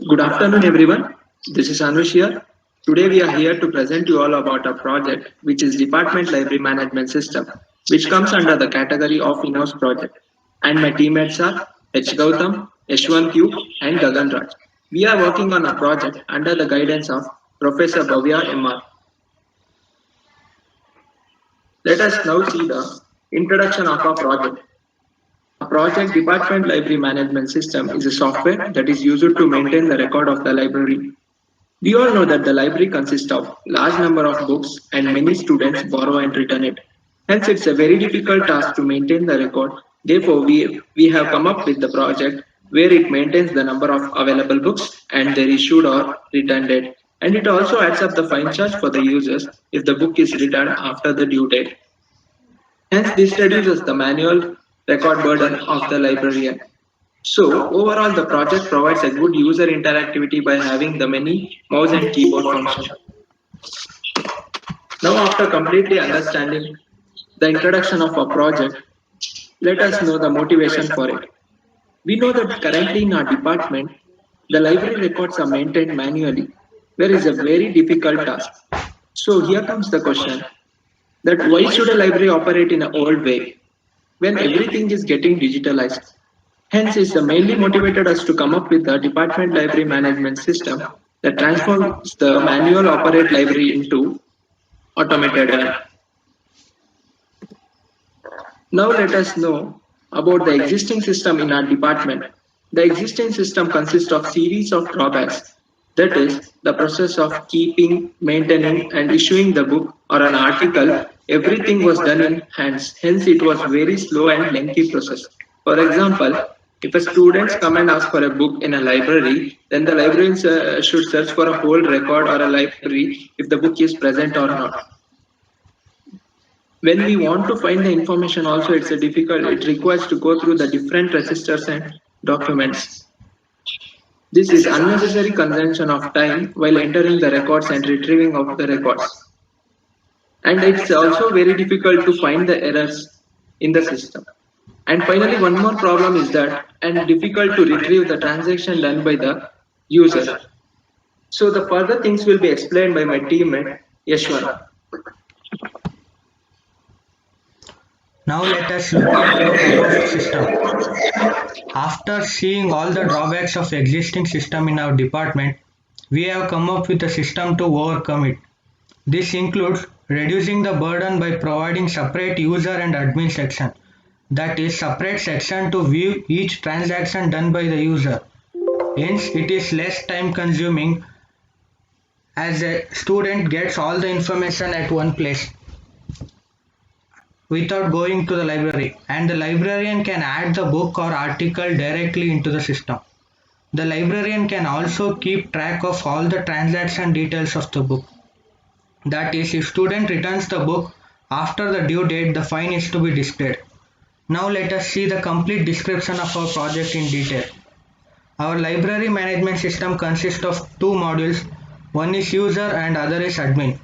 Good afternoon, everyone. This is Anush here. Today, we are here to present you all about our project, which is Department Library Management System, which comes under the category of in-house project. And my teammates are H. Gautam, Yashwant Q, and Gagan Raj. We are working on a project under the guidance of Professor Bhavya M.R. Let us now see the introduction of our project. A project Department Library Management System is a software that is used to maintain the record of the library. We all know that the library consists of large number of books and many students borrow and return it. Hence, it's a very difficult task to maintain the record. Therefore, we have come up with the project where it maintains the number of available books and their issued or returned date. And it also adds up the fine charge for the users if the book is returned after the due date. Hence, this reduces the manual record burden of the librarian. So, overall, the project provides a good user interactivity by having the many mouse and keyboard function. Now, after completely understanding the introduction of a project, let us know the motivation for it. We know that currently in our department, the library records are maintained manually, where is a very difficult task. So, here comes the question that why should a library operate in an old way when everything is getting digitalized? Hence, it's mainly motivated us to come up with the department library management system that transforms the manual operate library into automated one. Now, let us know about the existing system in our department. The existing system consists of series of drawbacks. That is, the process of keeping, maintaining, and issuing the book or an article. Everything was done in hands. Hence, it was very slow and lengthy process. For example, if a student come and ask for a book in a library, then the librarians should search for a whole record or a library if the book is present or not. When we want to find the information also, it's a difficult, it requires to go through the different registers and documents. This is unnecessary consumption of time while entering the records and retrieving of the records. And it's also very difficult to find the errors in the system. And finally, one more problem is that and difficult to retrieve the transaction done by the user. So the further things will be explained by my teammate Yashwant. Now let us look at our proposed system. After seeing all the drawbacks of existing system in our department, we have come up with a system to overcome it. This includes reducing the burden by providing separate user and admin section, that is separate section to view each transaction done by the user. Hence, it is less time consuming as a student gets all the information at one place without going to the library, and the librarian can add the book or article directly into the system. The librarian can also keep track of all the transaction details of the book. That is, if student returns the book after the due date, the fine is to be displayed. Now let us see the complete description of our project in detail. Our library management system consists of two modules. One is user and other is admin.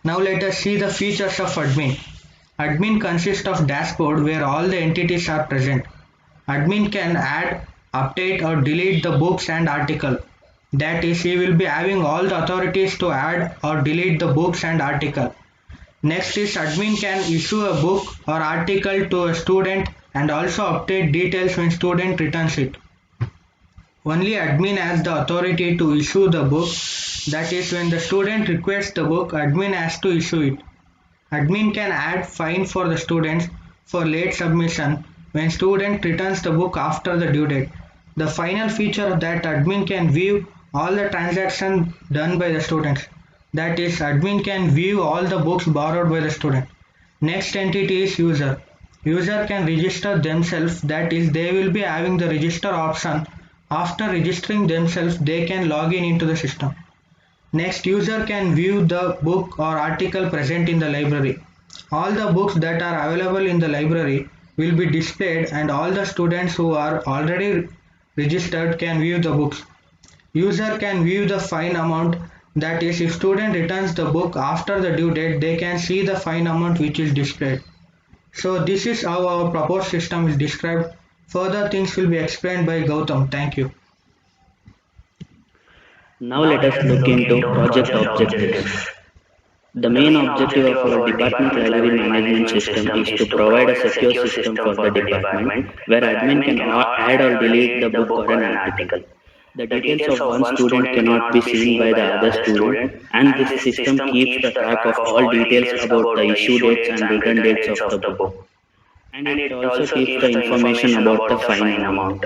Now let us see the features of admin. Admin consists of dashboard where all the entities are present. Admin can add, update or delete the books and article. That is, he will be having all the authorities to add or delete the books and article. Next is admin can issue a book or article to a student and also update details when student returns it. Only admin has the authority to issue the book. That is, when the student requests the book, admin has to issue it. Admin can add fine for the students for late submission when student returns the book after the due date. The final feature of that admin can view all the transactions done by the students. That is, admin can view all the books borrowed by the student. Next entity is user. User can register themselves, that is, they will be having the register option. After registering themselves, they can log in into the system. Next, user can view the book or article present in the library. All the books that are available in the library will be displayed and all the students who are already registered can view the books. User can view the fine amount, that is, if student returns the book after the due date, they can see the fine amount which is displayed. So this is how our proposed system is described. Further things will be explained by Gautam. Thank you. Now let us look into project objectives. The main objective of our department library management system is to provide a secure system for the department where admin can add or delete the book or an article. The details of one student cannot be seen by the other student, and this system keeps the track of all details about the issue dates and return dates of the book. And it also keeps the information about the fine amount.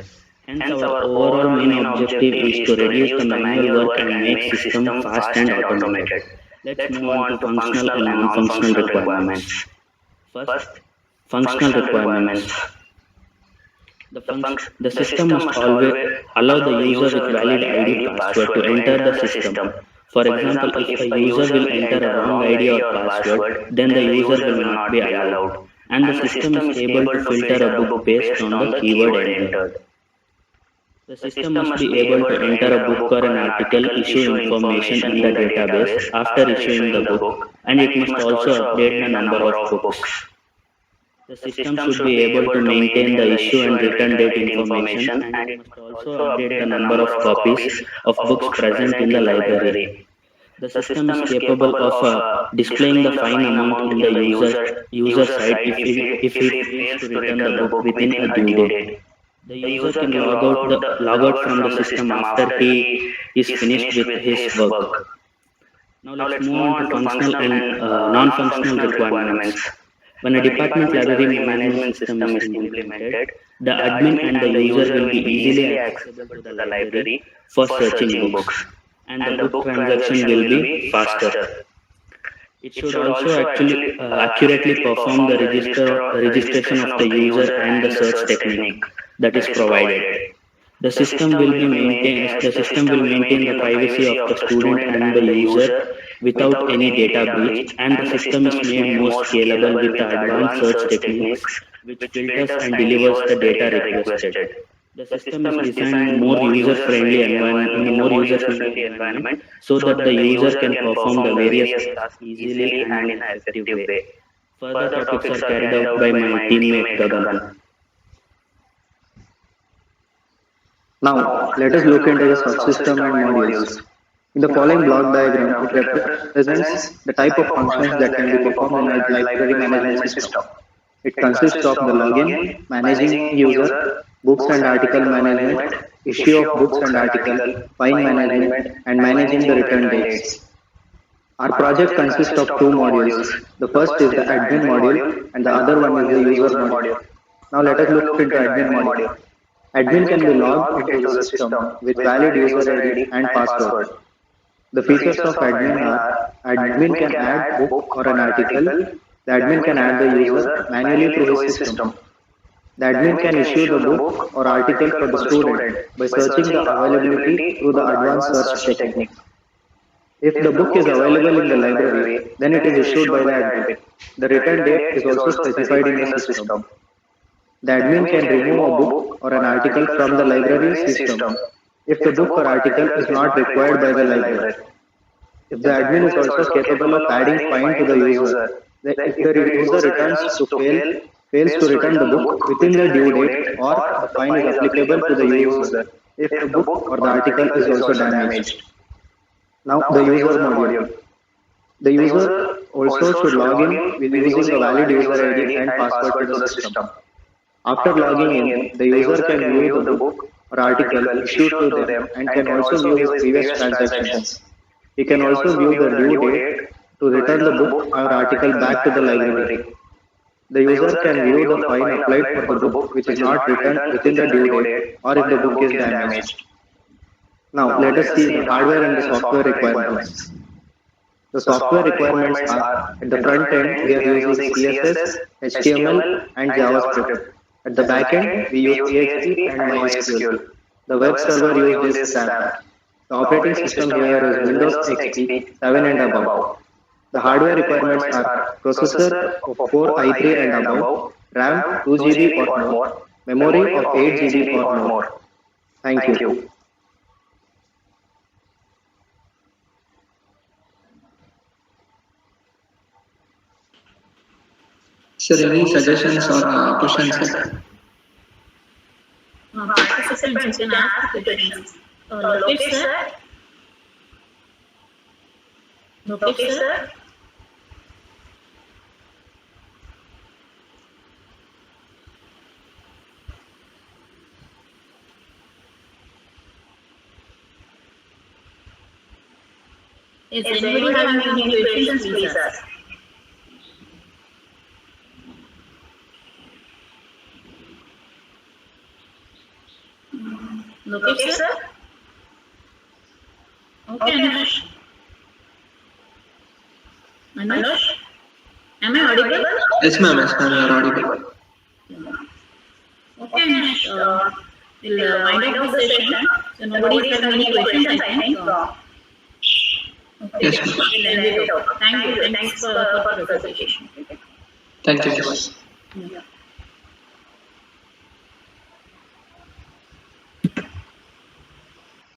Hence, our overall main objective is to reduce the manual work and make system fast and automated. Let's move on to functional and non-functional requirements. First, functional requirements. The system must always allow the user with valid ID password to enter the system. For example, if a user will enter a wrong ID or password, then the user will not be allowed. And the system is able to filter a book based on the keyword entered. The system must be able to enter a book or an article, issue information in the database after issuing the book, and it must also update the number of books. The system should be able to maintain the issue and return date information, and it must also update the number of copies of books present in the library. The system is capable of displaying the fine amount in the user side if it fails to return the book within a due date. The user can log out from the system after he is finished with his work. Now let's move on to functional and non-functional requirements. When a department library management system is implemented, the admin and the user will be easily accessible to the library for searching books, and the book transaction will be faster. It should also actually accurately perform the registration of the user and the search technique that is provided. The system will maintain the privacy of the student and the user without any data breach, and the system is made more scalable with the advanced search techniques which filters and delivers the data requested. The system is designed in more user-friendly environment so that the user can perform the various tasks easily and in an effective way. Further topics are carried out by my teammate Gagan. Now, let us look into the subsystem and modules. In the following block diagram, it represents the type of functions that can be performed in a library management system. It consists of the login, managing user, books and article management, issue of books and article, fine management, and managing the return dates. Our project consists of two modules. The first is the admin module and the other one is the user module. Now let us look into admin module. Admin can be logged into the system with valid user ID and password. The features of admin are: admin can add book or an article, the admin can add the user manually through his system. The admin can issue the book or article for the student by searching the availability through the advanced search technique. If the book is available in the library, then it is issued by the admin. The return date is also specified in the system. The admin can remove a book or an article from the library system if the book or article is not required by the library. If the admin is also capable of adding fine to the user, if the user fails to return the book within the due date, or the fine is applicable to the user if the book or the article is also damaged. Now the user module. The user also should log in with using a valid user ID and password to the system. After logging in, the user can view the book or article issued to them and can also view his previous transactions. He can also view the due date to return the book or article back to the library. The user can view the fine applied for the book which is not returned within the due date or if the book is damaged. Now let us see the hardware and the software requirements. The software requirements are: at the front end we are using CSS, HTML and JavaScript. At the back end we use PHP and MySQL. The web server uses SAP. The operating system here is Windows XP 7 and above. The hardware requirements are processor of 4 i3 and above, RAM 2 GB or more, memory of 8 GB or more. Thank you. Sir, any suggestions or questions? Participants can ask questions. Lokesh sir? Okay, sir. Is anybody having any questions, please ask. Okay, sir. Okay, Anush. Anush, am I audible? Yes, ma'am. Yes, ma'am. You are audible. Okay, Anush. We'll wind up the session. So nobody is having any questions, I think. Okay, Yes, ma'am. we'll end it out. Thank you. Thanks for the participation. Thank you. Yeah.